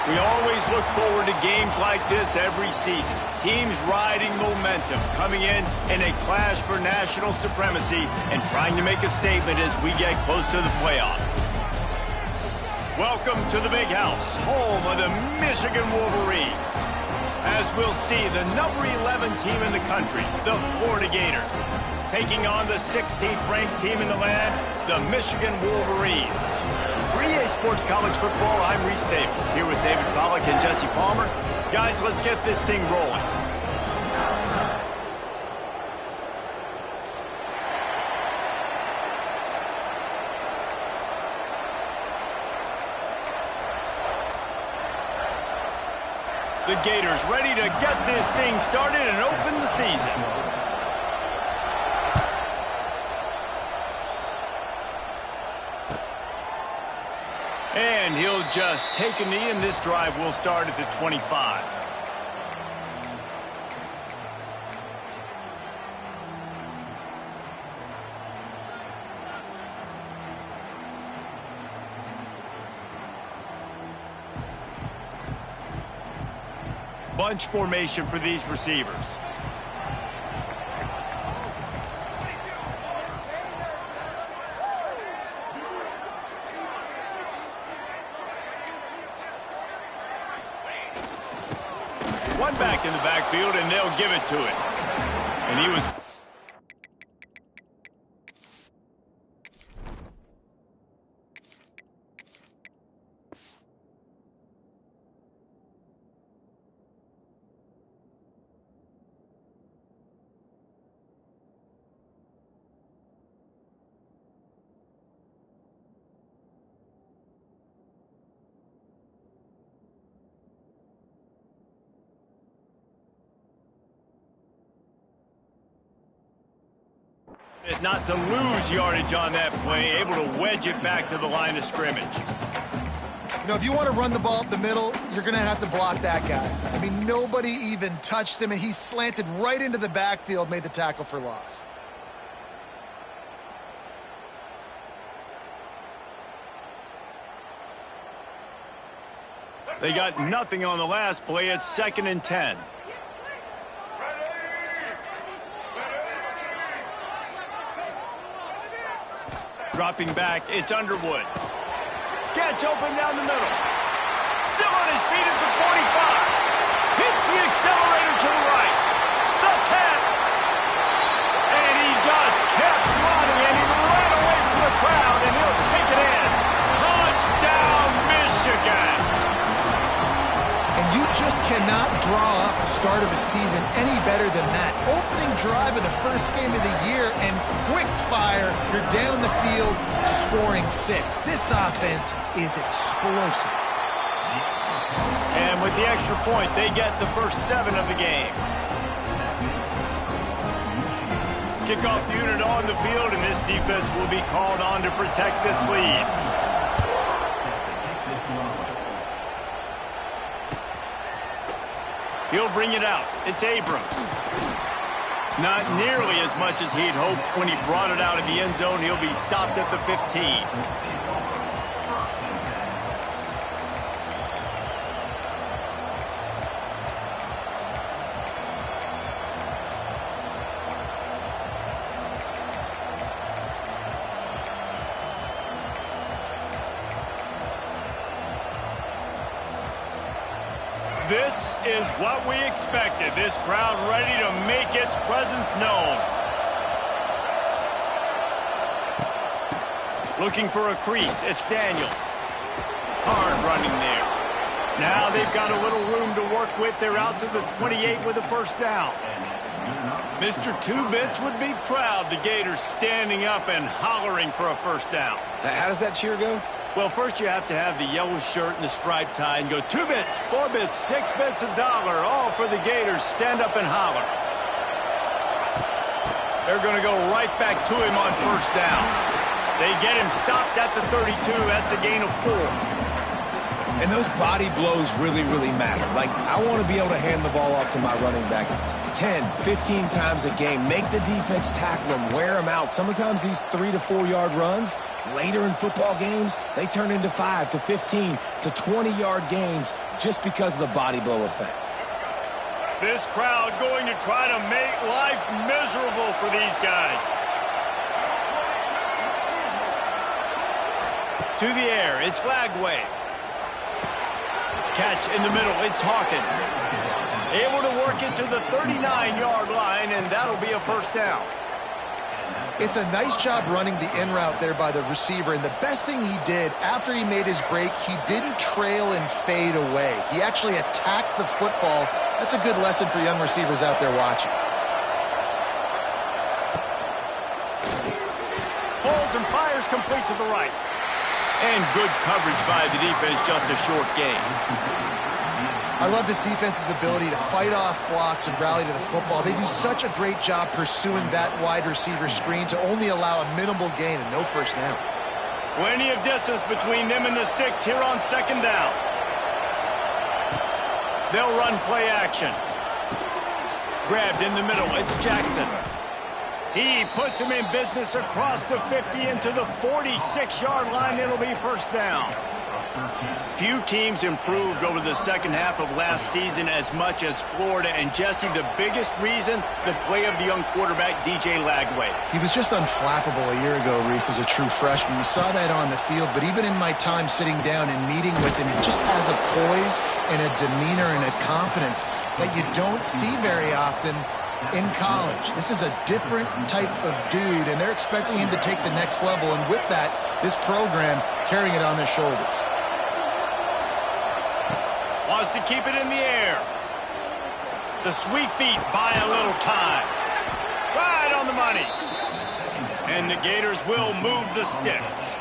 We always look forward to games like this every season. Teams riding momentum, coming in a clash for national supremacy and trying to make a statement as we get close to the playoffs. Welcome to the Big House, home of the Michigan Wolverines. As we'll see, the number 11 team in the country, the Florida Gators, taking on the 16th ranked team in the land, the Michigan Wolverines. For EA Sports College Football, I'm Reese Davis, here with David Pollack and Jesse Palmer. Guys, let's get this thing rolling. The Gators ready to get this thing started and open the season. And he'll just take a knee, and this drive will start at the 25. Bunch formation for these receivers. One back in the backfield, and they'll give it to him. And he was... not to lose yardage on that play, able to wedge it back to the line of scrimmage. You know, if you want to run the ball up the middle, you're going to have to block that guy. I mean, nobody even touched him, and he slanted right into the backfield, made the tackle for loss. They got nothing on the last play. It's 2nd and 10. Dropping back, it's Underwood. Gets open down the middle. Still on his feet at the 45. Hits the accelerator to the right. The 10. And he just kept running, and he ran away from the crowd, and he'll take it in. Touchdown, Michigan. And you just cannot draw up the start of a season any better than that. Opening drive of the first game of the year and quick fire. You're down the field scoring 6. This offense is explosive. And with the extra point, they get the first 7 of the game. Kickoff unit on the field, and this defense will be called on to protect this lead. He'll bring it out. It's Abrams. Not nearly as much as he'd hoped when he brought it out of the end zone. He'll be stopped at the 15. This is what we expected. This crowd ready to make its presence known. Looking for a crease. It's Daniels. Hard running there. Now they've got a little room to work with. They're out to the 28 with a first down. Mr. Two Bits would be proud. The Gators standing up and hollering for a first down. How does that cheer go? Well, first you have to have the yellow shirt and the striped tie and go 2 bits, 4 bits, 6 bits, $1, all for the Gators. Stand up and holler. They're going to go right back to him on first down. They get him stopped at the 32. That's a gain of 4. And those body blows really, really matter. Like, I want to be able to hand the ball off to my running back 10, 15 times a game. Make the defense tackle them, wear them out. Sometimes these 3 to 4 yard runs, later in football games, they turn into 5 to 15 to 20 yard gains just because of the body blow effect. This crowd going to try to make life miserable for these guys. To the air, it's Lagway. Catch in the middle, it's Hawkins. Able to work it to the 39-yard line, and that'll be a first down. It's a nice job running the in route there by the receiver, and the best thing he did after he made his break, he didn't trail and fade away. He actually attacked the football. That's a good lesson for young receivers out there watching. Holds and fires complete to the right. And good coverage by the defense, just a short gain. I love this defense's ability to fight off blocks and rally to the football. They do such a great job pursuing that wide receiver screen to only allow a minimal gain and no first down. Plenty of distance between them and the sticks here on second down. They'll run play action. Grabbed in the middle, it's Jackson. He puts him in business across the 50 into the 46-yard line. It'll be first down. Few teams improved over the second half of last season as much as Florida. And, Jesse, the biggest reason, the play of the young quarterback, DJ Lagway. He was just unflappable a year ago, Reese, as a true freshman. We saw that on the field, but even in my time sitting down and meeting with him, he just has a poise and a demeanor and a confidence that you don't see very often in college. This is a different type of dude, and they're expecting him to take the next level, and with that, this program carrying it on their shoulders. Wants to keep it in the air. The sweet feet buy a little time. Right on the money. And the Gators will move the sticks.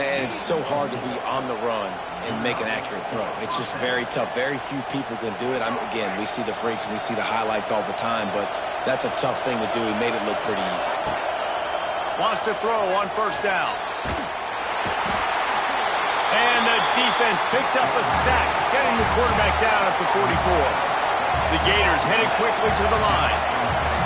And it's so hard to be on the run and make an accurate throw. It's just very tough. Very few people can do it. Again, we see the freaks and we see the highlights all the time, but that's a tough thing to do. He made it look pretty easy. Wants to throw on first down. And the defense picks up a sack, getting the quarterback down at the 44. The Gators headed quickly to the line.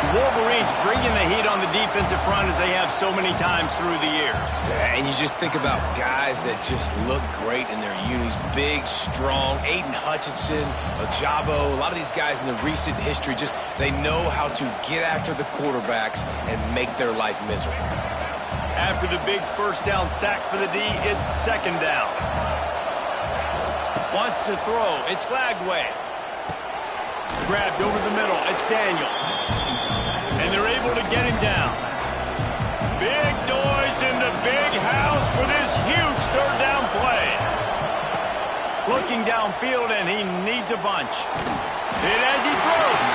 The Wolverines bringing the heat on the defensive front as they have so many times through the years. And you just think about guys that just look great in their unis. Big, strong, Aiden Hutchinson, Ojabo, a lot of these guys in the recent history, just they know how to get after the quarterbacks and make their life miserable. After the big first down sack for the D, it's second down. Wants to throw, it's Lagway. Grabbed over the middle, it's Daniels. And they're able to get him down. Big noise in the big house with his huge third down play. Looking downfield, and he needs a bunch. Hit as he throws.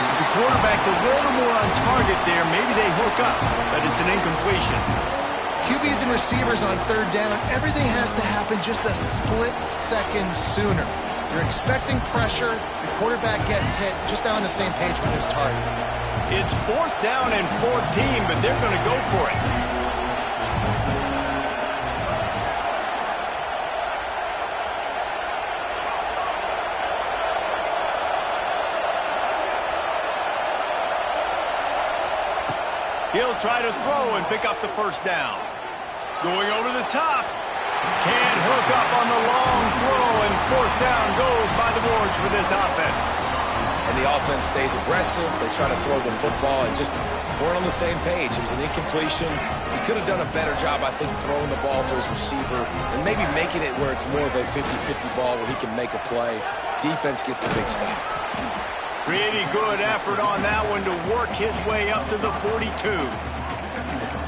The quarterback's a little more on target there. Maybe they hook up, but it's an incompletion. QBs and receivers on third down, everything has to happen just a split second sooner. You're expecting pressure, the quarterback gets hit, just now on the same page with his target. It's fourth down and 14, but they're going to go for it. He'll try to throw and pick up the first down. Going over the top. Can't hook up on the long throw, and fourth down goes by the boards for this offense. And the offense stays aggressive. They try to throw the football and just weren't on the same page. It was an incompletion. He could have done a better job, I think, throwing the ball to his receiver and maybe making it where it's more of a 50-50 ball where he can make a play. Defense gets the big stop. Pretty good effort on that one to work his way up to the 42.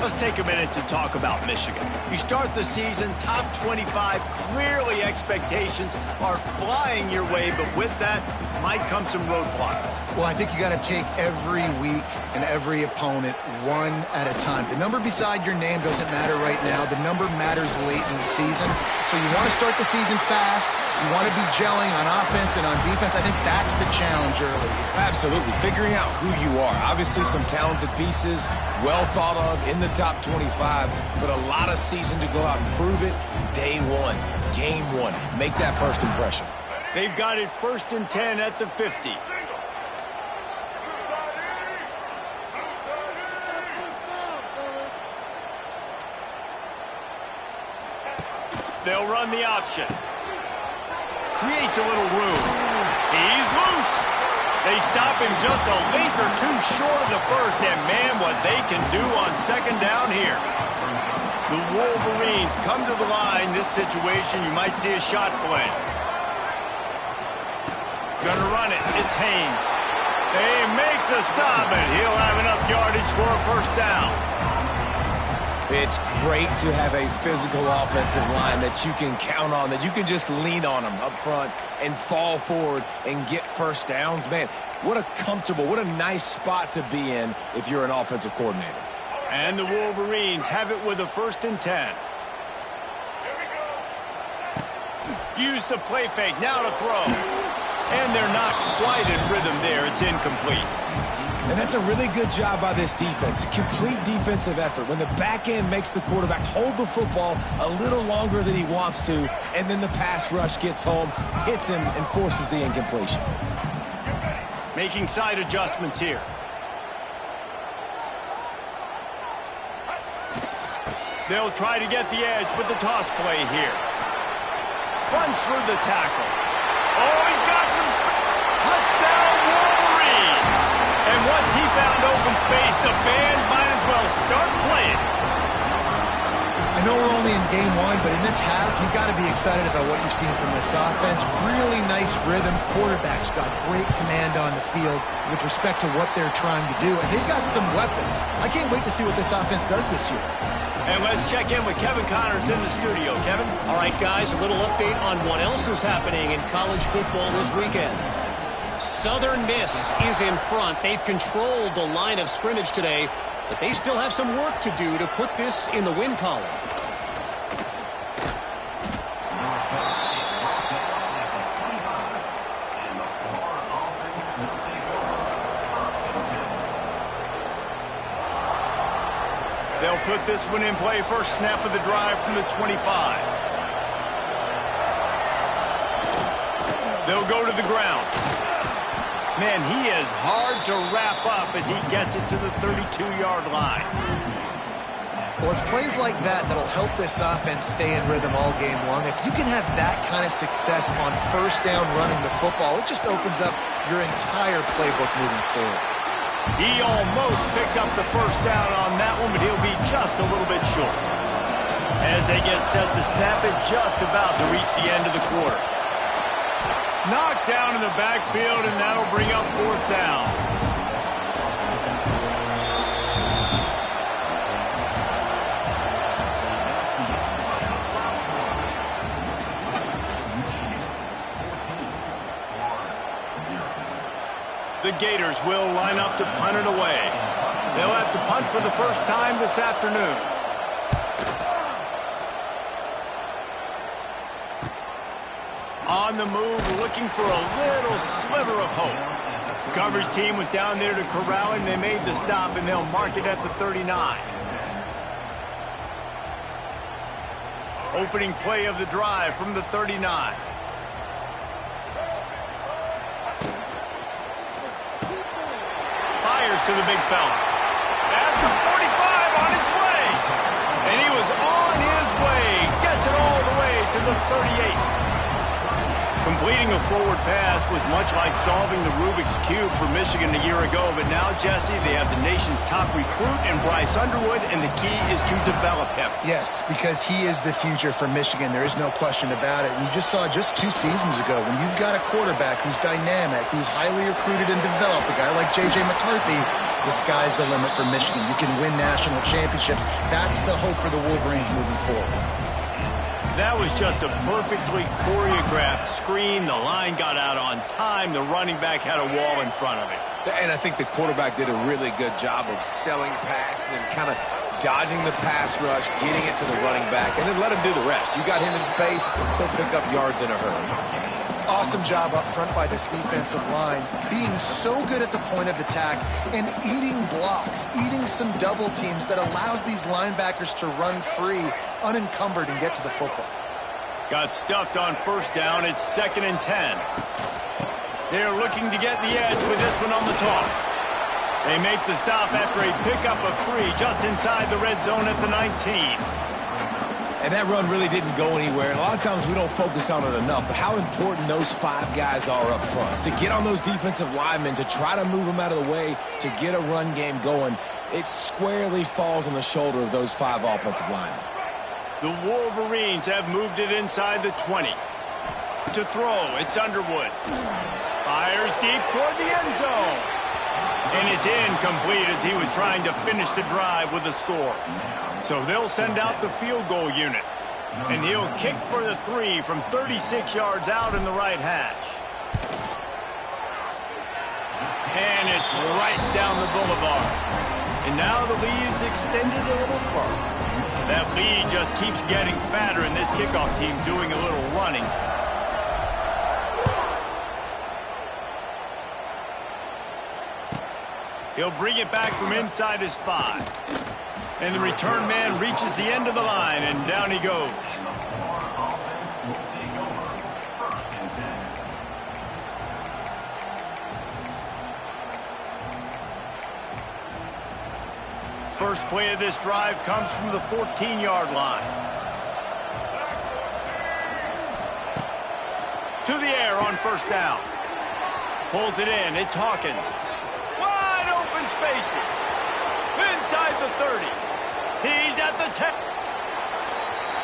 Let's take a minute to talk about Michigan. You start the season top 25. Clearly expectations are flying your way, but with that might come some roadblocks. Well, I think you got to take every week and every opponent one at a time. The number beside your name doesn't matter right now. The number matters late in the season. So you want to start the season fast. You want to be gelling on offense and on defense. I think that's the challenge early. Absolutely. Figuring out who you are. Obviously some talented pieces, well thought of in the top 25, but a lot of season to go out and prove it. Day one, game one. Make that first impression. They've got it 1st and 10 at the 50. They'll run the option. Creates a little room. He's loose. They stop him just a length or two short of the first, and man, what they can do on 2nd down here. The Wolverines come to the line. This situation, you might see a shot play. Gonna run it. It's Haynes. They make the stop, and he'll have enough yardage for a 1st down. It's great to have a physical offensive line that you can count on, that you can just lean on them up front and fall forward and get 1st downs. Man, what a comfortable, what a nice spot to be in if you're an offensive coordinator. And the Wolverines have it with a 1st and 10. Use the play fake, now to throw. And they're not quite in rhythm there. It's incomplete. And that's a really good job by this defense. A complete defensive effort. When the back end makes the quarterback hold the football a little longer than he wants to, and then the pass rush gets home, hits him, and forces the incompletion. Making side adjustments here. They'll try to get the edge with the toss play here. Runs through the tackle. Oh, he's got some touchdown Wolverines. And once he found open space, the band might as well start playing. I know we're only in game one, but in this half, you've got to be excited about what you've seen from this offense. Really nice rhythm. Quarterback's got great command on the field with respect to what they're trying to do, and they've got some weapons. I can't wait to see what this offense does this year. And let's check in with Kevin Connors in the studio. Kevin? All right, guys, a little update on what else is happening in college football this weekend. Southern Miss is in front. They've controlled the line of scrimmage today, but they still have some work to do to put this in the win column. They'll put this one in play. First snap of the drive from the 25. They'll go to the ground. Man, he is hard to wrap up as he gets it to the 32-yard line. Well, it's plays like that that'll help this offense stay in rhythm all game long. If you can have that kind of success on 1st down running the football, it just opens up your entire playbook moving forward. He almost picked up the 1st down on that one, but he'll be just a little bit short. As they get set to snap it, just about to reach the end of the quarter. Knocked down in the backfield, and that'll bring up 4th down. The Gators will line up to punt it away. They'll have to punt for the first time this afternoon. On the move, looking for a little sliver of hope. The coverage team was down there to corral him. They made the stop, and they'll mark it at the 39. Opening play of the drive from the 39. Fires to the big fella. At the 45 on his way. And he was on his way. Gets it all the way to the 38. Completing a forward pass was much like solving the Rubik's Cube for Michigan a year ago, but now, Jesse, they have the nation's top recruit in Bryce Underwood, and the key is to develop him. Yes, because he is the future for Michigan. There is no question about it. And you just saw just 2 seasons ago, when you've got a quarterback who's dynamic, who's highly recruited and developed, a guy like J.J. McCarthy, the sky's the limit for Michigan. You can win national championships. That's the hope for the Wolverines moving forward. That was just a perfectly choreographed screen. The line got out on time. The running back had a wall in front of it. And I think the quarterback did a really good job of selling pass and then kind of dodging the pass rush, getting it to the running back, and then let him do the rest. You got him in space, he'll pick up yards in a hurry. Awesome job up front by this defensive line, being so good at the point of attack and eating blocks, eating some double teams that allows these linebackers to run free, unencumbered, and get to the football. Got stuffed on first down. It's 2nd and 10. They're looking to get the edge with this one on the toss. They make the stop after a pickup of 3 just inside the red zone at the 19. And that run really didn't go anywhere. A lot of times we don't focus on it enough, but how important those 5 guys are up front. To get on those defensive linemen, to try to move them out of the way, to get a run game going, it squarely falls on the shoulder of those 5 offensive linemen. The Wolverines have moved it inside the 20. To throw, it's Underwood. Fires deep toward the end zone. And it's incomplete as he was trying to finish the drive with a score. So they'll send out the field goal unit. And he'll kick for the 3 from 36 yards out in the right hash. And it's right down the boulevard. And now the lead is extended a little further. That lead just keeps getting fatter, and this kickoff team doing a little running. He'll bring it back from inside his 5. And the return man reaches the end of the line, and down he goes. First play of this drive comes from the 14-yard line. To the air on first down. Pulls it in. It's Hawkins. Wide open spaces. Inside the 30. He's at the 10.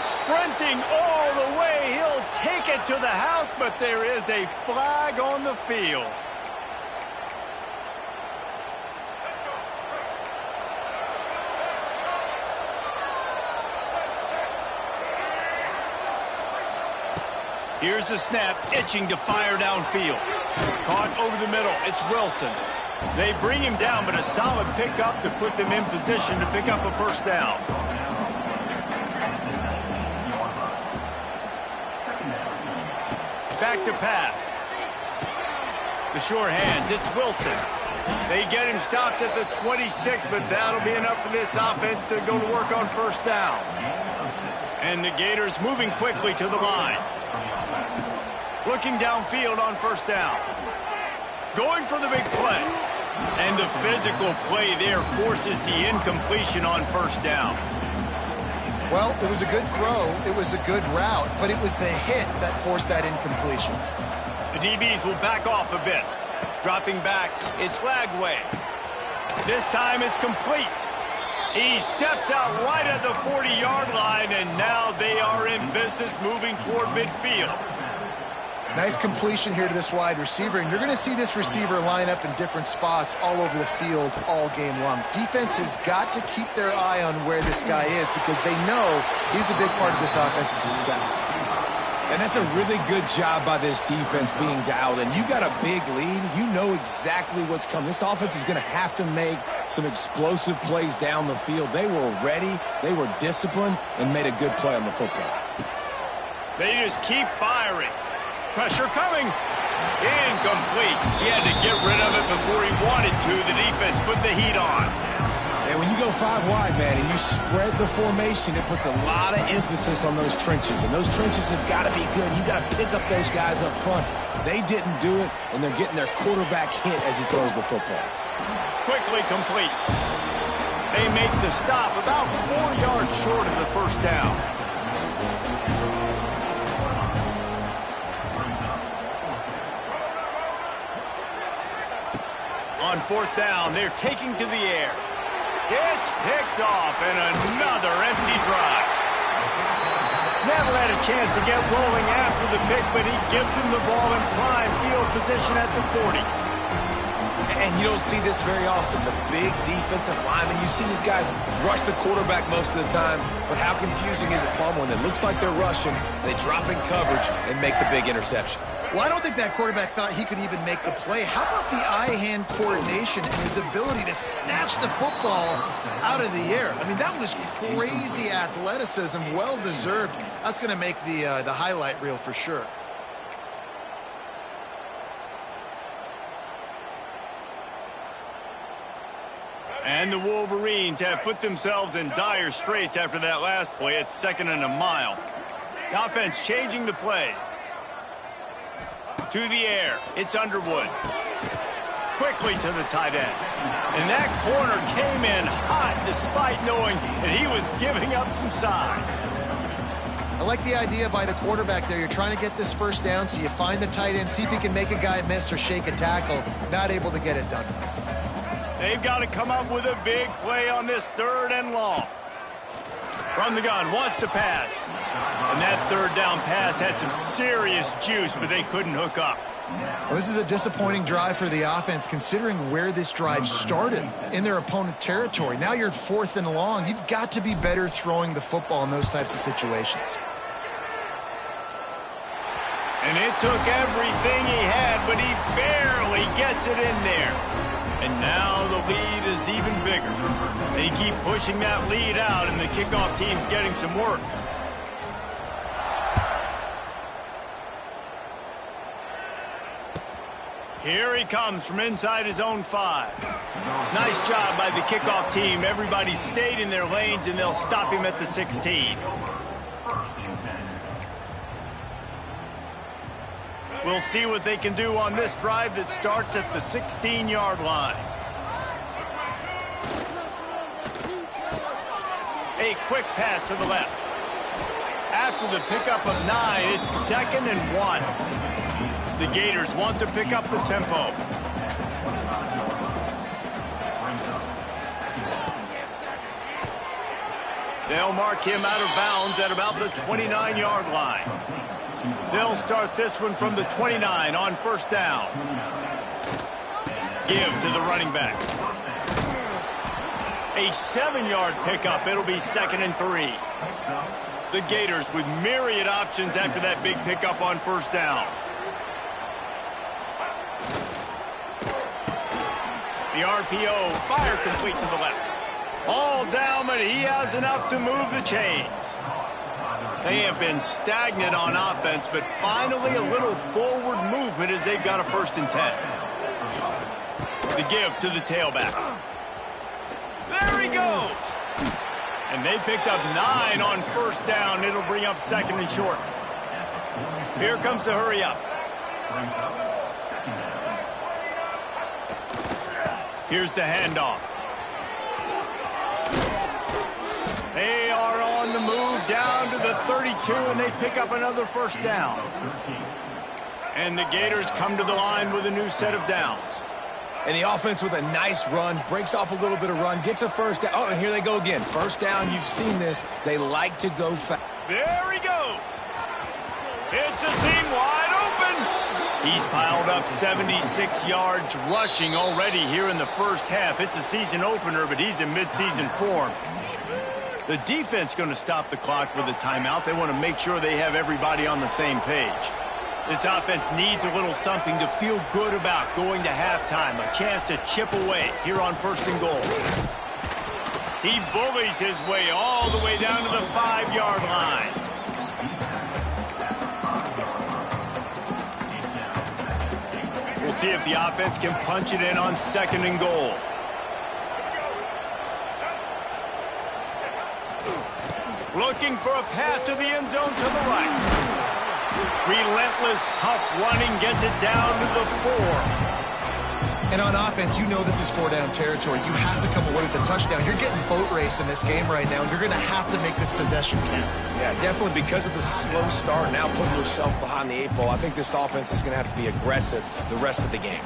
Sprinting all the way. He'll take it to the house, but there is a flag on the field. Here's the snap, itching to fire downfield. Caught over the middle, it's Wilson. They bring him down, but a solid pickup to put them in position to pick up a first down. Back to pass. The short hands, it's Wilson. They get him stopped at the 26, but that'll be enough for this offense to go to work on first down. And the Gators moving quickly to the line. Looking downfield on first down. Going for the big play. And the physical play there forces the incompletion on first down. Well, it was a good throw. It was a good route, but it was the hit that forced that incompletion. The DBs will back off a bit. Dropping back, it's Lagway. This time it's complete. He steps out right at the 40-yard line, and now they are in business moving toward midfield. Nice completion here to this wide receiver, and you're going to see this receiver line up in different spots all over the field all game long. Defense has got to keep their eye on where this guy is because they know he's a big part of this offense's success. And that's a really good job by this defense being dialed in. You got a big lead. You know exactly what's coming. This offense is going to have to make some explosive plays down the field. They were ready, they were disciplined, and made a good play on the football. They just keep firing. Pressure coming. Incomplete. He had to get rid of it before he wanted to. The defense put the heat on. And when you go 5 wide, man, and you spread the formation, it puts a lot of emphasis on those trenches. And those trenches have got to be good. You got to pick up those guys up front. They didn't do it, and they're getting their quarterback hit as he throws the football. Quickly complete. They make the stop about 4 yards short of the first down. On fourth down, they're taking to the air. It's picked off, and another empty drive. Never had a chance to get rolling after the pick, but he gives them the ball in prime field position at the 40. And you don't see this very often. The big defensive linemen, you see these guys rush the quarterback most of the time, but how confusing is it, Palmer, when it looks like they're rushing, they drop in coverage and make the big interception? Well, I don't think that quarterback thought he could even make the play. How about the eye-hand coordination and his ability to snatch the football out of the air? I mean, that was crazy athleticism, well-deserved. That's going to make the highlight reel for sure. And the Wolverines have put themselves in dire straits after that last play. It's 2nd and a mile. The offense changing the play. To the air. It's Underwood. Quickly to the tight end. And that corner came in hot despite knowing that he was giving up some size. I like the idea by the quarterback there. You're trying to get this first down, so you find the tight end, see if he can make a guy miss or shake a tackle. Not able to get it done. They've got to come up with a big play on this 3rd and long. From the gun, wants to pass. And that 3rd down pass had some serious juice, but they couldn't hook up. Well, this is a disappointing drive for the offense, considering where this drive started, in their opponent territory. Now you're 4th and long. You've got to be better throwing the football in those types of situations. And it took everything he had, but he barely gets it in there. And now the lead is even bigger. They keep pushing that lead out, and the kickoff team's getting some work. Here he comes from inside his own 5. Nice job by the kickoff team. Everybody stayed in their lanes, and they'll stop him at the 16. We'll see what they can do on this drive that starts at the 16-yard line. A quick pass to the left. After the pickup of 9, it's 2nd and 1. The Gators want to pick up the tempo. They'll mark him out of bounds at about the 29-yard line. They'll start this one from the 29 on 1st down. Give to the running back. A 7-yard pickup. It'll be 2nd and 3. The Gators with myriad options after that big pickup on 1st down. The RPO, fire complete to the left. All down, but he has enough to move the chains. They have been stagnant on offense, but finally a little forward movement as they've got a 1st and 10. The give to the tailback. There he goes. And they picked up 9 on 1st down. It'll bring up 2nd and short. Here comes the hurry up. Here's the handoff. They are on the move down to the 32, and they pick up another 1st down. And the Gators come to the line with a new set of downs. And the offense with a nice run, breaks off a little bit of run, gets a 1st down. Oh, and here they go again. 1st down, you've seen this. They like to go fast. There he goes. It's a seam wide open. He's piled up 76 yards rushing already here in the 1st half. It's a season opener, but he's in midseason form. The defense going to stop the clock with a timeout. They want to make sure they have everybody on the same page. This offense needs a little something to feel good about going to halftime. A chance to chip away here on 1st and goal. He bullies his way all the way down to the 5-yard line. We'll see if the offense can punch it in on 2nd and goal. Looking for a path to the end zone to the right. Relentless, tough running gets it down to the 4. And on offense, you know this is 4-down territory. You have to come away with a touchdown. You're getting boat raced in this game right now, and you're going to have to make this possession count. Yeah, definitely because of the slow start, now putting yourself behind the 8 ball. I think this offense is going to have to be aggressive the rest of the game.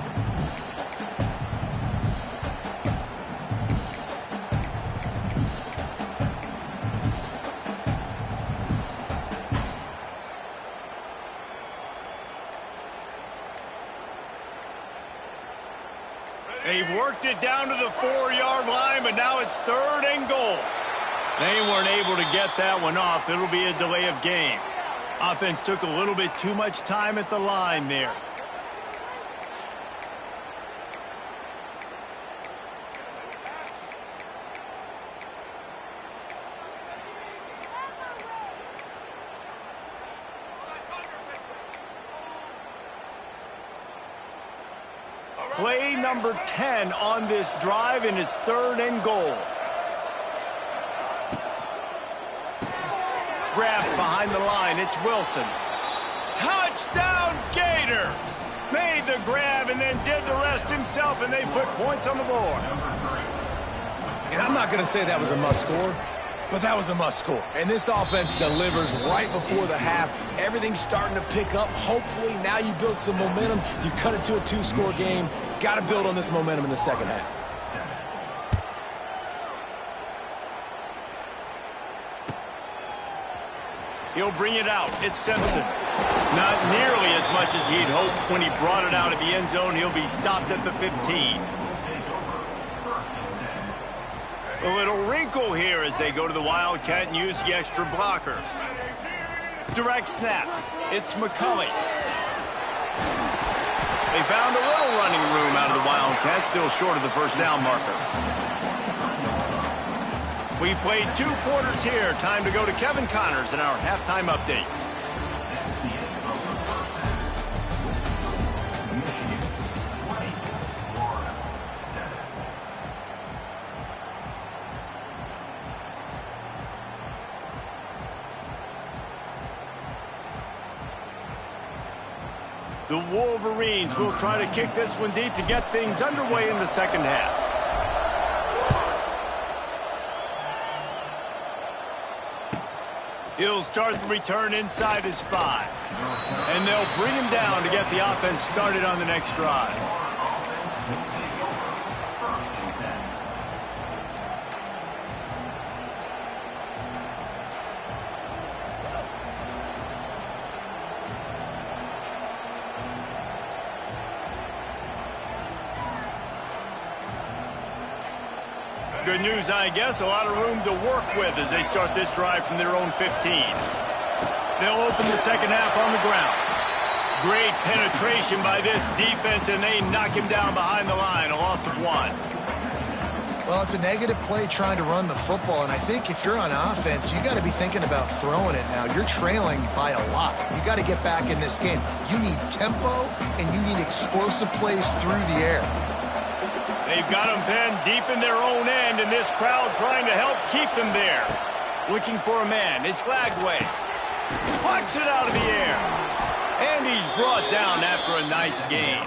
They've worked it down to the 4-yard line, but now it's 3rd and goal. They weren't able to get that one off. It'll be a delay of game. Offense took a little bit too much time at the line there. Play number 10 on this drive, and it's 3rd and goal. Grabbed behind the line. It's Wilson. Touchdown, Gators! Made the grab and then did the rest himself, and they put points on the board. And I'm not going to say that was a must-score, but that was a must-score. And this offense delivers right before the half. Everything's starting to pick up. Hopefully, now you build some momentum. You cut it to a 2-score game. Got to build on this momentum in the second half. He'll bring it out. It's Simpson. Not nearly as much as he'd hoped when he brought it out of the end zone. He'll be stopped at the 15. A little wrinkle here as they go to the Wildcat and use the extra blocker. Direct snap. It's McCulley. They found a little running room out of the Wildcats, still short of the first down marker. We've played 2 quarters here. Time to go to Kevin Connors in our halftime update. The Wolverines will try to kick this one deep to get things underway in the second half. He'll start the return inside his 5. And they'll bring him down to get the offense started on the next drive. Good news, I guess. A lot of room to work with as they start this drive from their own 15. They'll open the second half on the ground. Great penetration by this defense, and they knock him down behind the line. A loss of 1. Well, it's a negative play trying to run the football, and I think if you're on offense, you got to be thinking about throwing it now. You're trailing by a lot. You got to get back in this game. You need tempo, and you need explosive plays through the air. They've got them pinned deep in their own end, and this crowd trying to help keep them there. Looking for a man. It's Lagway. Pucks it out of the air. And he's brought down after a nice gain.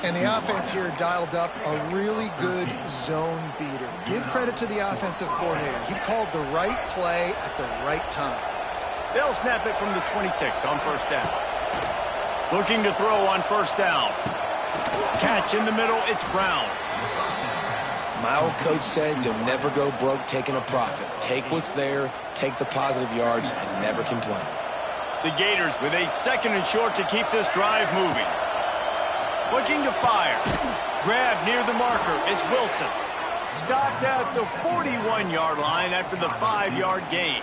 And the offense here dialed up a really good zone beater. Give credit to the offensive coordinator. He called the right play at the right time. They'll snap it from the 26 on first down. Looking to throw on first down. Catch in the middle, it's Brown. My old coach said you'll never go broke taking a profit. Take what's there, take the positive yards, and never complain. The Gators with a 2nd and short to keep this drive moving. Looking to fire. Grab near the marker, it's Wilson. Stopped at the 41-yard line after the 5-yard gain.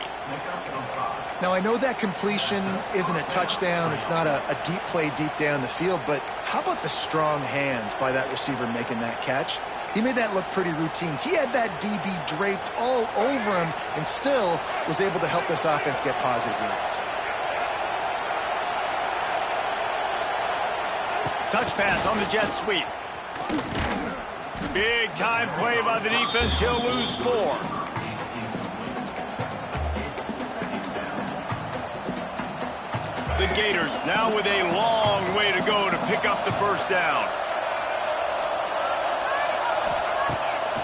Now, I know that completion isn't a touchdown. It's not a deep play deep down the field, but how about the strong hands by that receiver making that catch? He made that look pretty routine. He had that DB draped all over him and still was able to help this offense get positive yards. Touch pass on the jet sweep. Big time play by the defense. He'll lose 4. The Gators now with a long way to go to pick up the first down.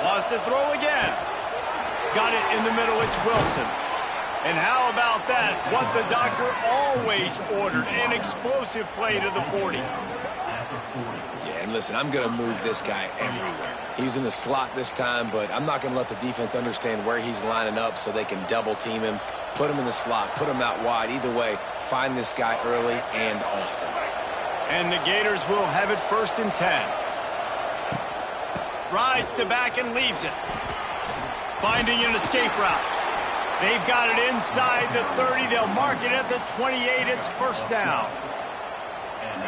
Wants to throw again. Got it in the middle, it's Wilson. And how about that? What the doctor always ordered, an explosive play to the 40. Yeah, and listen, I'm going to move this guy everywhere. He's in the slot this time, but I'm not going to let the defense understand where he's lining up so they can double team him. Put him in the slot, put him out wide. Either way, find this guy early and often. And the Gators will have it 1st and 10. Rides to back and leaves it. Finding an escape route. They've got it inside the 30. They'll mark it at the 28. It's first down.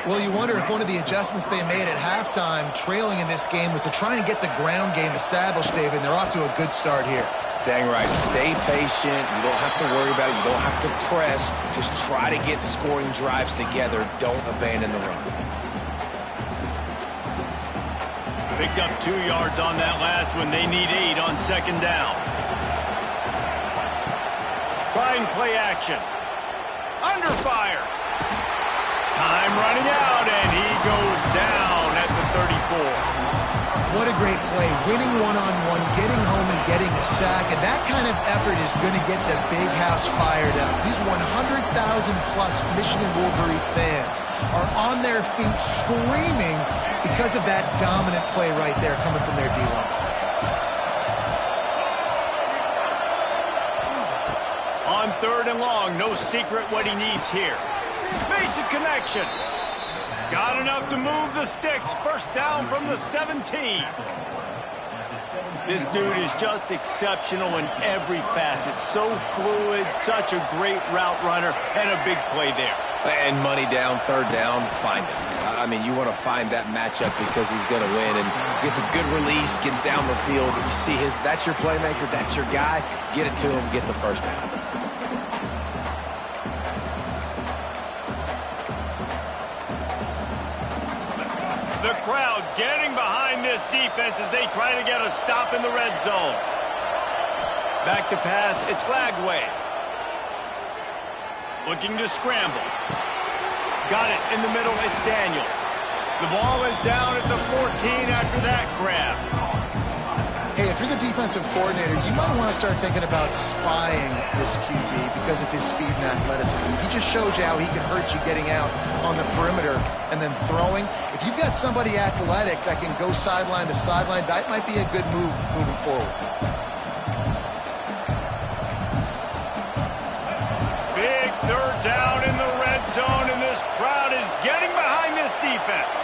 Well, you wonder if one of the adjustments they made at halftime, trailing in this game, was to try and get the ground game established, David, and they're off to a good start here. Dang right. Stay patient. You don't have to worry about it. You don't have to press. Just try to get scoring drives together. Don't abandon the run. Picked up 2 yards on that last one. They need 8 on second down. Trying play action. Under fire. Time running out, and he goes down at the 34. What a great play. Winning one-on-one, getting home and getting a sack. And that kind of effort is going to get the big house fired up. These 100,000-plus Michigan Wolverine fans are on their feet screaming because of that dominant play right there coming from their D-line. On 3rd and long, no secret what he needs here. Makes a connection. Got enough to move the sticks. First down from the 17. This dude is just exceptional in every facet. So fluid, such a great route runner, and a big play there. And money down, 3rd down, find it. I mean, you want to find that matchup because he's going to win. And gets a good release, gets down the field. You see that's your playmaker, that's your guy. Get it to him, get the first down. The crowd getting behind this defense as they try to get a stop in the red zone. Back to pass, it's Lagway. Looking to scramble. Got it in the middle, it's Daniels. The ball is down at the 14 after that grab. Hey, if you're the defensive coordinator, you might want to start thinking about spying this QB because of his speed and athleticism. He just showed you how he can hurt you getting out on the perimeter and then throwing. If you've got somebody athletic that can go sideline to sideline, that might be a good move moving forward. Big 3rd down in the red zone, and this crowd is getting behind this defense.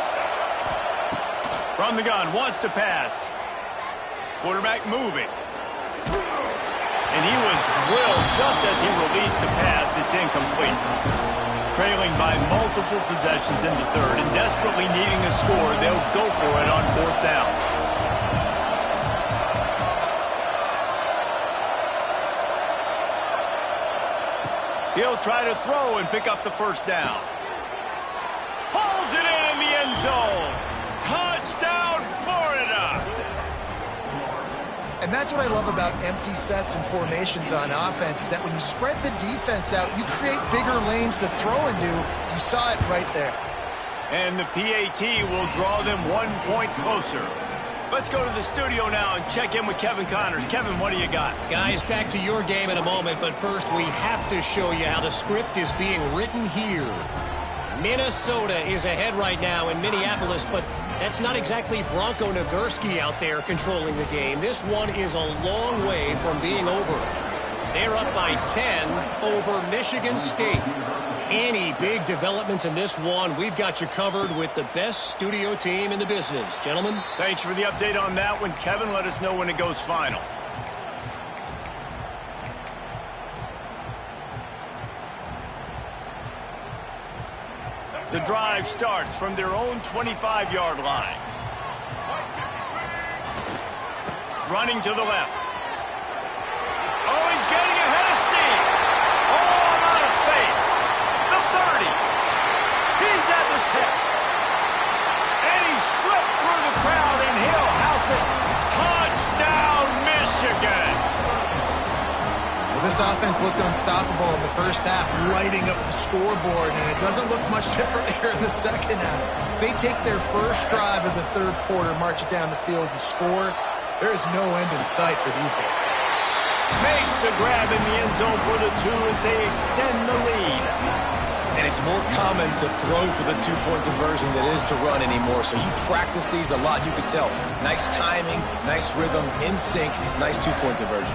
From the gun, wants to pass. Quarterback moving. And he was drilled just as he released the pass. It's incomplete. Trailing by multiple possessions into 3rd and desperately needing a score, they'll go for it on 4th down. He'll try to throw and pick up the first down. Hauls it in the end zone. Touchdown, Florida! And that's what I love about empty sets and formations on offense is that when you spread the defense out, you create bigger lanes to throw into. You saw it right there. And the PAT will draw them 1 point closer. Let's go to the studio now and check in with Kevin Connors. Kevin, what do you got? Guys, back to your game in a moment, but first we have to show you how the script is being written here. Minnesota is ahead right now in Minneapolis, but that's not exactly Bronco Nagurski out there controlling the game. This one is a long way from being over. They're up by 10 over Michigan State. Any big developments in this one, we've got you covered with the best studio team in the business. Gentlemen. Thanks for the update on that one. Kevin, let us know when it goes final. The drive starts from their own 25-yard line. Running to the left. Oh, he's getting ahead of steam. Oh, out of space. The 30. He's at the 10. And he slipped through the crowd, and he'll house it. Touchdown, Michigan. This offense looked unstoppable in the first half, lighting up the scoreboard, and it doesn't look much different here in the second half. They take their first drive of the 3rd quarter, march it down the field, and score. There is no end in sight for these guys. Makes the grab in the end zone for the 2 as they extend the lead. And it's more common to throw for the 2-point conversion than it is to run anymore. So you practice these a lot. You can tell. Nice timing, nice rhythm, in sync, nice 2-point conversion.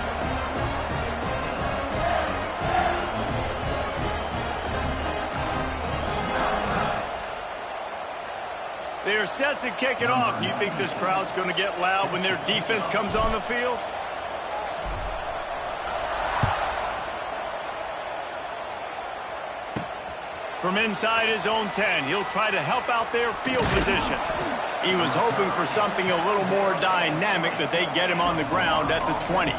They're set to kick it off. You think this crowd's going to get loud when their defense comes on the field? From inside his own 10, he'll try to help out their field position. He was hoping for something a little more dynamic, that they get him on the ground at the 20.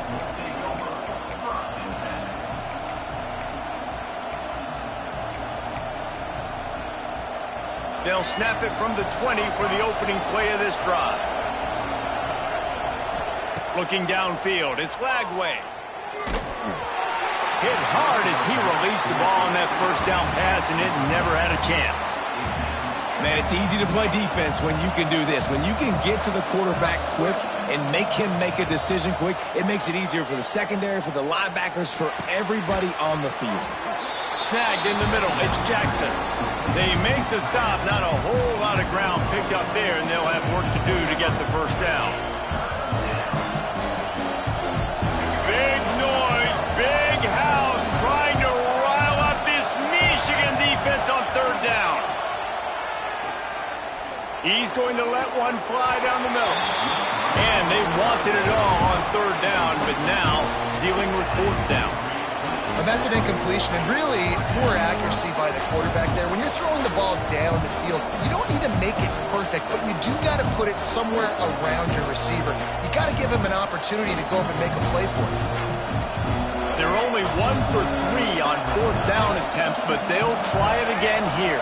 They'll snap it from the 20 for the opening play of this drive. Looking downfield, it's Lagway. Hit hard as he released the ball on that first down pass, and it never had a chance. Man, it's easy to play defense when you can do this. When you can get to the quarterback quick and make him make a decision quick, it makes it easier for the secondary, for the linebackers, for everybody on the field. Snagged in the middle, it's Jackson. They make the stop, not a whole lot of ground picked up there, and they'll have work to do to get the first down. Big noise, big house, trying to rile up this Michigan defense on third down. He's going to let one fly down the middle. And they wanted it all on third down, but now dealing with fourth down. And that's an incompletion, and really poor accuracy by the quarterback there. When you're throwing the ball down the field, you don't need to make it perfect, but you do got to put it somewhere around your receiver. You got to give him an opportunity to go up and make a play for it. They're only 1 for 3 on fourth down attempts, but they'll try it again here.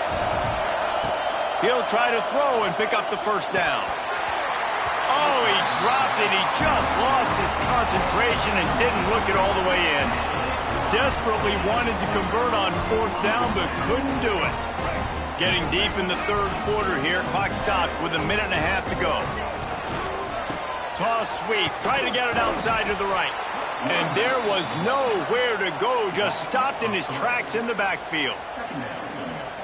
He'll try to throw and pick up the first down. Oh, he dropped it. He just lost his concentration and didn't look it all the way in. Desperately wanted to convert on fourth down, but couldn't do it. Getting deep in the third quarter here. Clock stopped with 1.5 minutes to go. Toss sweep. Try to get it outside to the right. And there was nowhere to go. Just stopped in his tracks in the backfield.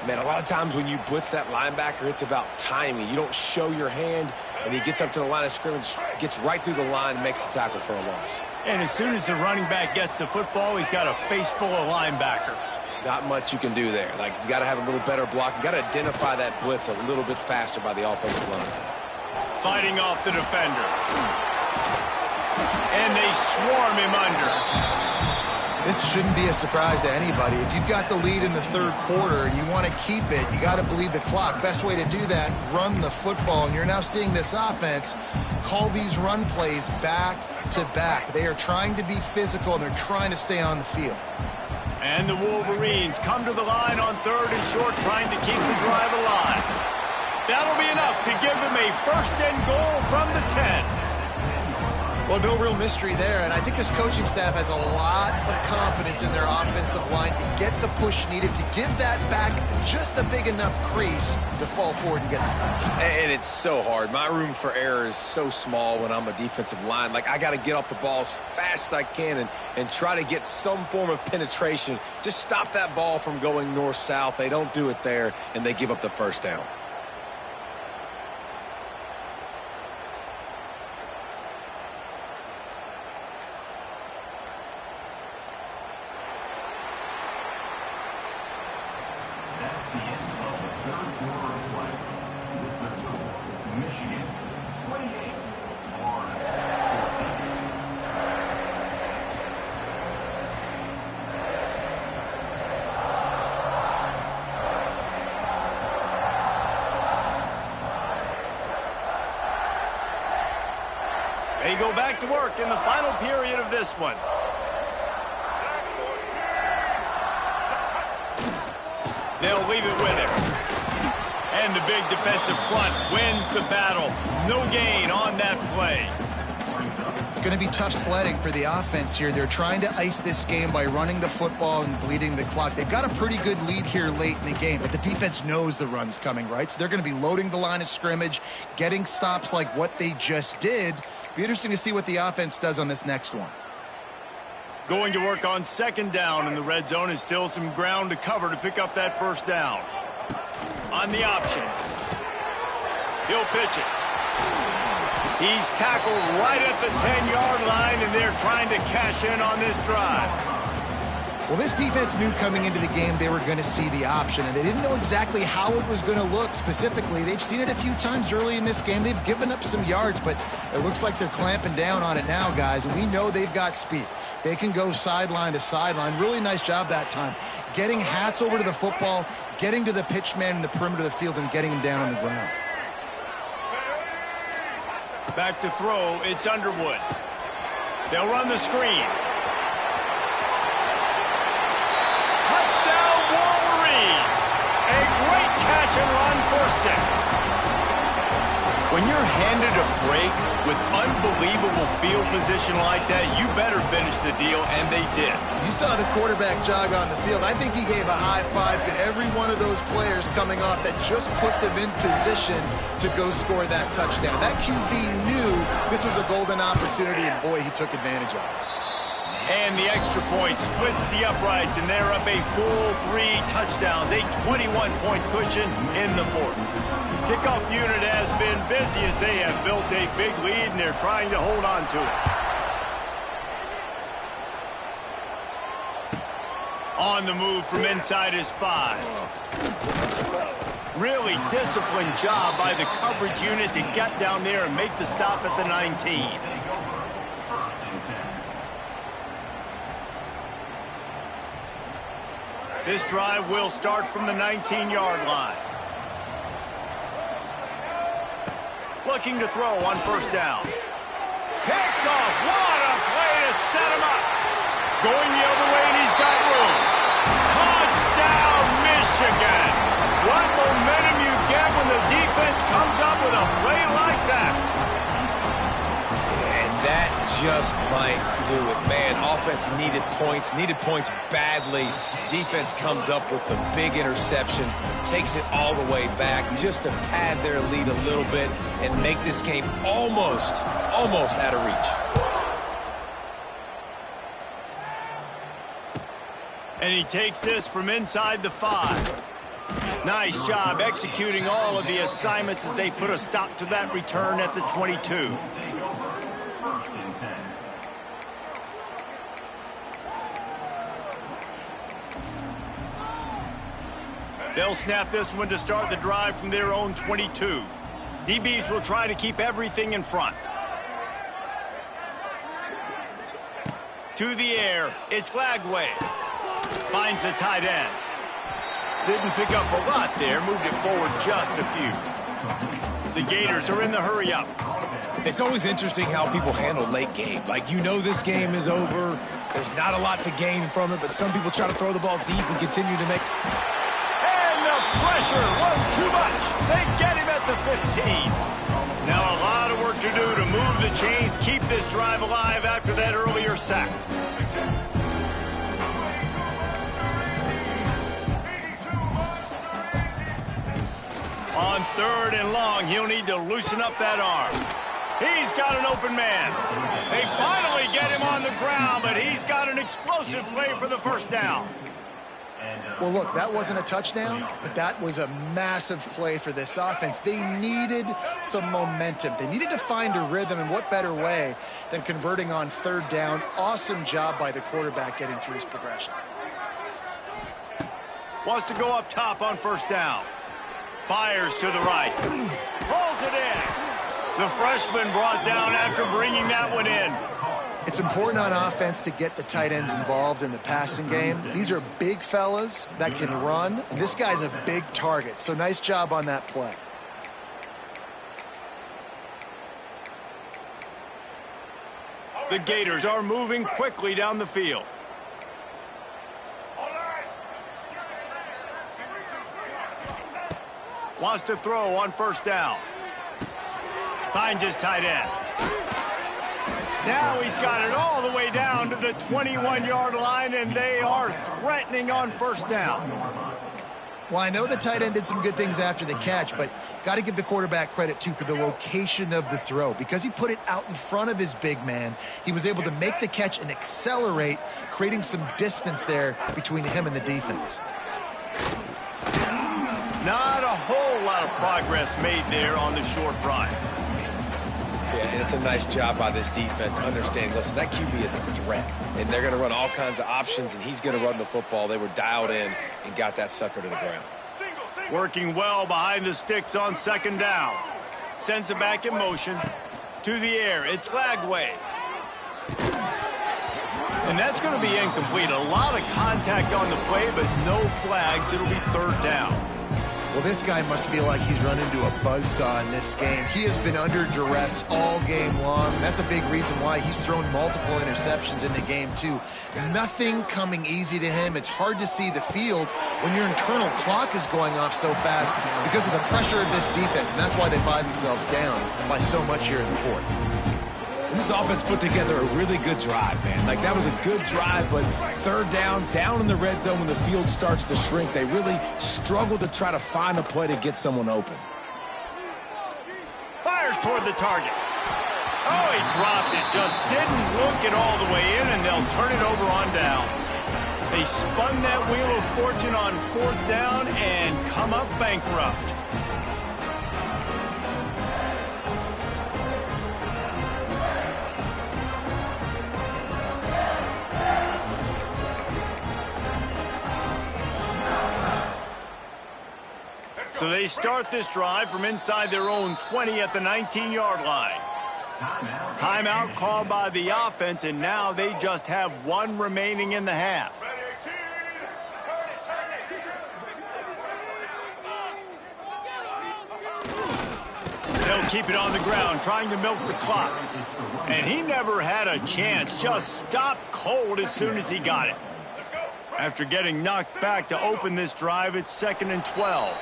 Man, a lot of times when you blitz that linebacker, it's about timing. You don't show your hand, and he gets up to the line of scrimmage, gets right through the line, and makes the tackle for a loss. And as soon as the running back gets the football, he's got a face full of linebacker. Not much you can do there. Like, you got to have a little better block. You got to identify that blitz a little bit faster by the offensive line. Fighting off the defender. And they swarm him under. This shouldn't be a surprise to anybody. If you've got the lead in the third quarter and you want to keep it, you got to bleed the clock. Best way to do that, run the football. And you're now seeing this offense call these run plays back to back. They are trying to be physical, and they're trying to stay on the field. And the Wolverines come to the line on third and short, trying to keep the drive alive. That'll be enough to give them a first and goal from the 10. Well, no real mystery there, and I think this coaching staff has a lot of confidence in their offensive line to get the push needed to give that back just a big enough crease to fall forward and get the finish. And it's so hard. My room for error is so small when I'm a defensive line. Like, I got to get off the ball as fast as I can and try to get some form of penetration. Just stop that ball from going north-south. They don't do it there, and they give up the first down. They go back to work in the final period of this one. They'll leave it with him. And the big defensive front wins the battle. No gain on that play. It's going to be tough sledding for the offense here. They're trying to ice this game by running the football and bleeding the clock. They've got a pretty good lead here late in the game, but the defense knows the run's coming, right? So they're going to be loading the line of scrimmage, getting stops like what they just did. Be interesting to see what the offense does on this next one. Going to work on second down in the red zone is still some ground to cover to pick up that first down. On the option. He'll pitch it. He's tackled right at the 10-yard line, and they're trying to cash in on this drive. Well, this defense knew coming into the game they were going to see the option, and they didn't know exactly how it was going to look specifically. They've seen it a few times early in this game. They've given up some yards, but it looks like they're clamping down on it now, guys, and we know they've got speed. They can go sideline to sideline. Really nice job that time. Getting Hats over to the football, getting to the pitch man in the perimeter of the field, and getting him down on the ground. Back to throw, it's Underwood. They'll run the screen. Touchdown Wolverines! A great catch and run for 6. When you're handed a break with unbelievable field position like that, you better finish the deal, and they did. You saw the quarterback jog on the field. I think he gave a high five to every one of those players coming off that just put them in position to go score that touchdown. That QB knew this was a golden opportunity, and boy, he took advantage of it. And the extra point splits the uprights, and they're up a full 3 touchdowns, a 21-point cushion in the fourth. Kickoff unit has been busy as they have built a big lead, and they're trying to hold on to it. On the move from inside his 5. Really disciplined job by the coverage unit to get down there and make the stop at the 19. This drive will start from the 19-yard line. Looking to throw on first down. Picked off. What a play to set him up. Going the other way, and he's got room. Touchdown, Michigan. What momentum you get when the defense comes up with a play like that. That just might do it, man. Offense needed points badly. Defense comes up with the big interception, takes it all the way back just to pad their lead a little bit and make this game almost out of reach. And he takes this from inside the 5. Nice job executing all of the assignments as they put a stop to that return at the 22. They'll snap this one to start the drive from their own 22. DBs will try to keep everything in front. To the air, it's Lagway. Finds the tight end. Didn't pick up a lot there, moved it forward just a few. The Gators are in the hurry-up. It's always interesting how people handle late game. Like, you know this game is over. There's not a lot to gain from it, but some people try to throw the ball deep and continue to make... Pressure was too much. They get him at the 15. Now a lot of work to do to move the chains, keep this drive alive after that earlier sack. On 3rd and long, he'll need to loosen up that arm. He's got an open man. They finally get him on the ground, but he's got an explosive play for the first down. Well, look, that wasn't a touchdown, but that was a massive play for this offense. They needed some momentum. They needed to find a rhythm, and what better way than converting on 3rd down. Awesome job by the quarterback getting through his progression. Wants to go up top on first down. Fires to the right. Pulls it in. The freshman brought down after bringing that one in. It's important on offense to get the tight ends involved in the passing game. These are big fellas that can run, and this guy's a big target, so nice job on that play. The Gators are moving quickly down the field. Wants to throw on first down. Finds his tight end. Now he's got it all the way down to the 21-yard line, and they are threatening on first down. Well, I know the tight end did some good things after the catch, but got to give the quarterback credit, too, for the location of the throw. Because he put it out in front of his big man, he was able to make the catch and accelerate, creating some distance there between him and the defense. Not a whole lot of progress made there on the short run. Yeah, and it's a nice job by this defense understanding, listen, that QB is a threat, and they're going to run all kinds of options, and he's going to run the football. They were dialed in and got that sucker to the ground. Working well behind the sticks on 2nd down. Sends it back in motion. To the air, it's Lagway. And that's going to be incomplete. A lot of contact on the play, but no flags. It'll be 3rd down. Well, this guy must feel like he's run into a buzzsaw in this game. He has been under duress all game long. That's a big reason why he's thrown multiple interceptions in the game, too. Nothing coming easy to him. It's hard to see the field when your internal clock is going off so fast because of the pressure of this defense, and that's why they find themselves down by so much here in the fourth. And this offense put together a really good drive, man. Like, that was a good drive, but third down in the red zone when the field starts to shrink, they really struggled to try to find a play to get someone open. Fires toward the target. Oh, he dropped it. Just didn't look it all the way in, and they'll turn it over on downs. They spun that wheel of fortune on fourth down and come up bankrupt. So they start this drive from inside their own 20 at the 19-yard line. Timeout called by the offense, and now they just have one remaining in the half. They'll keep it on the ground, trying to milk the clock. And he never had a chance, just stopped cold as soon as he got it. After getting knocked back to open this drive, it's 2nd and 12.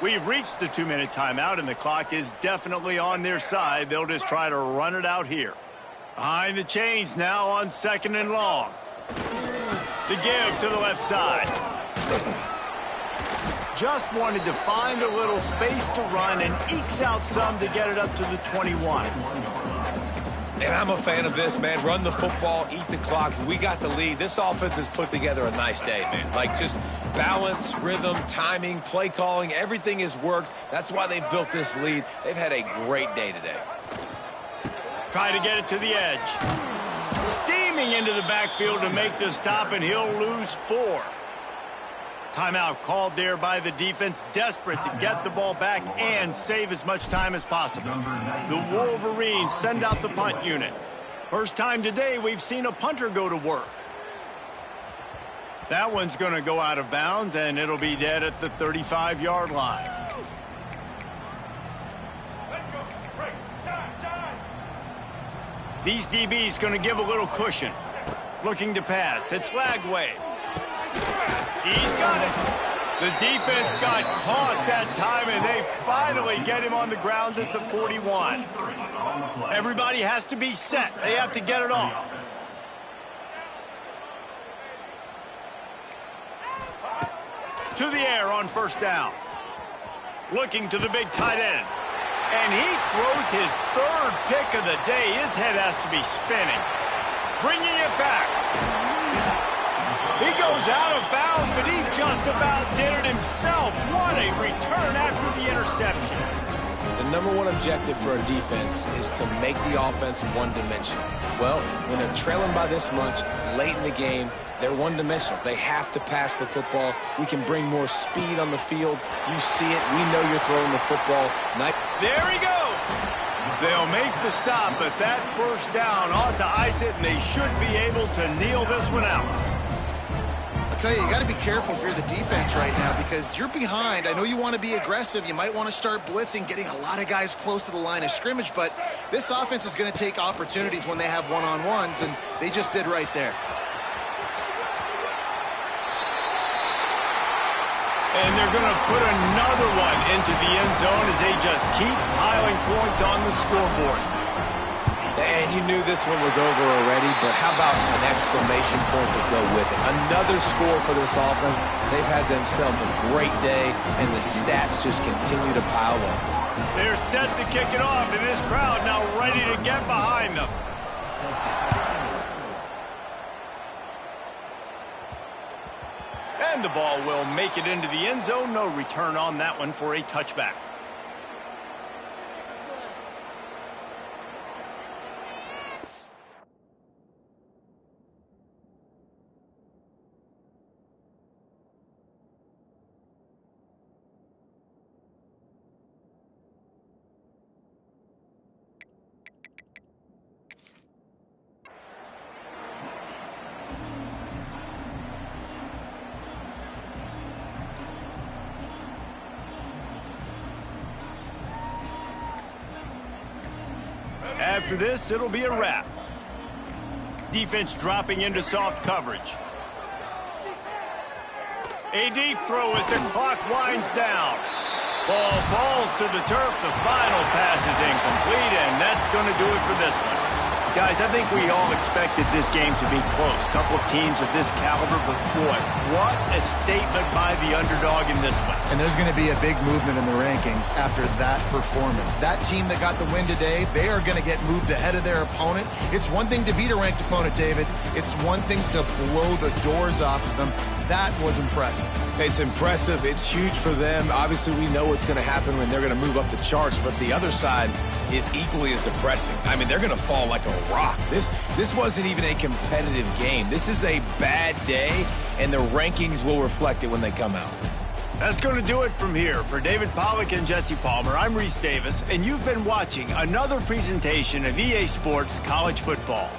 We've reached the 2-minute timeout, and the clock is definitely on their side. They'll just try to run it out here. Behind the chains now on 2nd and long. The give to the left side. Just wanted to find a little space to run and ekes out some to get it up to the 21. And I'm a fan of this, man. Run the football, eat the clock. We got the lead. This offense has put together a nice day, man. Like, just balance, rhythm, timing, play calling, everything has worked. That's why they've built this lead. They've had a great day today. Try to get it to the edge. Steaming into the backfield to make the stop, and he'll lose 4. Timeout called there by the defense, desperate to get the ball back and save as much time as possible. The Wolverines send out the punt unit. First time today we've seen a punter go to work. That one's going to go out of bounds, and it'll be dead at the 35-yard line. These DBs going to give a little cushion. Looking to pass. It's Lagway. He's got it. The defense got caught that time, and they finally get him on the ground at the 41. Everybody has to be set. They have to get it off. To the air on first down. Looking to the big tight end. And he throws his 3rd pick of the day. His head has to be spinning. Bringing it back. He goes out of bounds, but he just about did it himself. What a return after the interception. The #1 objective for a defense is to make the offense one-dimensional. Well, when they're trailing by this much late in the game, they're one-dimensional. They have to pass the football. We can bring more speed on the field. You see it. We know you're throwing the football. There he goes. They'll make the stop, but that first down ought to ice it, and they should be able to kneel this one out. I'll tell you got to be careful if you're the defense right now because you're behind. I know you want to be aggressive. You might want to start blitzing, getting a lot of guys close to the line of scrimmage, but this offense is going to take opportunities when they have one-on-ones, and they just did right there. And they're going to put another one into the end zone as they just keep piling points on the scoreboard. And you knew this one was over already, but how about an exclamation point to go with it? Another score for this offense. They've had themselves a great day, and the stats just continue to pile up. They're set to kick it off, and this crowd now ready to get behind them. And the ball will make it into the end zone. No return on that one for a touchback. After this, it'll be a wrap. Defense dropping into soft coverage. A deep throw as the clock winds down. Ball falls to the turf. The final pass is incomplete, and that's going to do it for this one. Guys, I think we all expected this game to be close. Couple of teams of this caliber, but boy, what a statement by the underdog in this one. And there's going to be a big movement in the rankings after that performance. That team that got the win today, they are going to get moved ahead of their opponent. It's one thing to beat a ranked opponent, David. It's one thing to blow the doors off of them. That was impressive. It's impressive. It's huge for them. Obviously, we know what's going to happen when they're going to move up the charts, but the other side is equally as depressing. I mean, they're going to fall like a rock. This wasn't even a competitive game. This is a bad day, and the rankings will reflect it when they come out. That's going to do it from here. For David Pollack and Jesse Palmer, I'm Reese Davis, and you've been watching another presentation of EA Sports College Football.